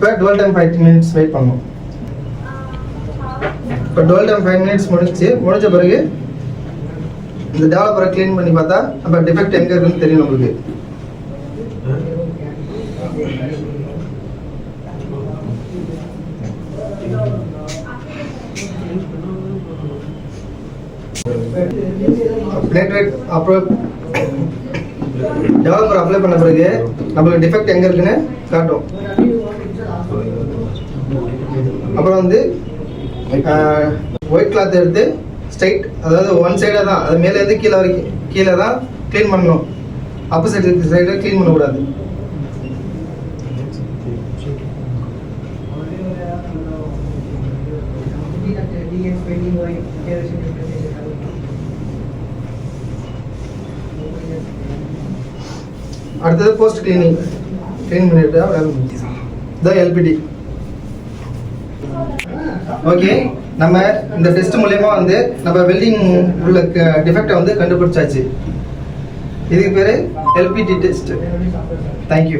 இப்போ twelve time 5 minutes wait பண்ணணும். இப்போ டுவெல் டைம் 5 minutes முடிஞ்ச பிறகு இந்த டெவலப்பரை க்ளீன் பண்ணி பார்த்தா நம்ம டிஃபெக்ட் எங்கே இருக்குன்னு தெரியும் நம்மளுக்கு. அப்புறம் டெவலப்பர் அப்ளை பண்ண பிறகு நம்மளுக்கு டிஃபெக்ட் எங்கே இருக்குன்னு காட்டும். அப்புறம் வந்து ஒயிட் கிளாத் எடுத்து ஸ்ட்ரைட், அதாவது ஒன் சைடாக தான், அது மேலேருந்து கீழே வரைக்கும் கீழே தான் க்ளீன் பண்ணணும். ஆப்போசிட் சைடில் க்ளீன் பண்ணக்கூடாது. அடுத்தது போஸ்ட் கிளீனிங். க்ளீன் பண்ணிட்டு தான் எல்பிடி. ஓகே, நம்ம இந்த டெஸ்ட் மூலமா வந்து நம்ம வெல்டிங் உள்ள டிஃபெக்டை வந்து கண்டுபிடிச்சாச்சு. இதுக்கு பேர் எல்பிடி டெஸ்ட். தேங்க்யூ.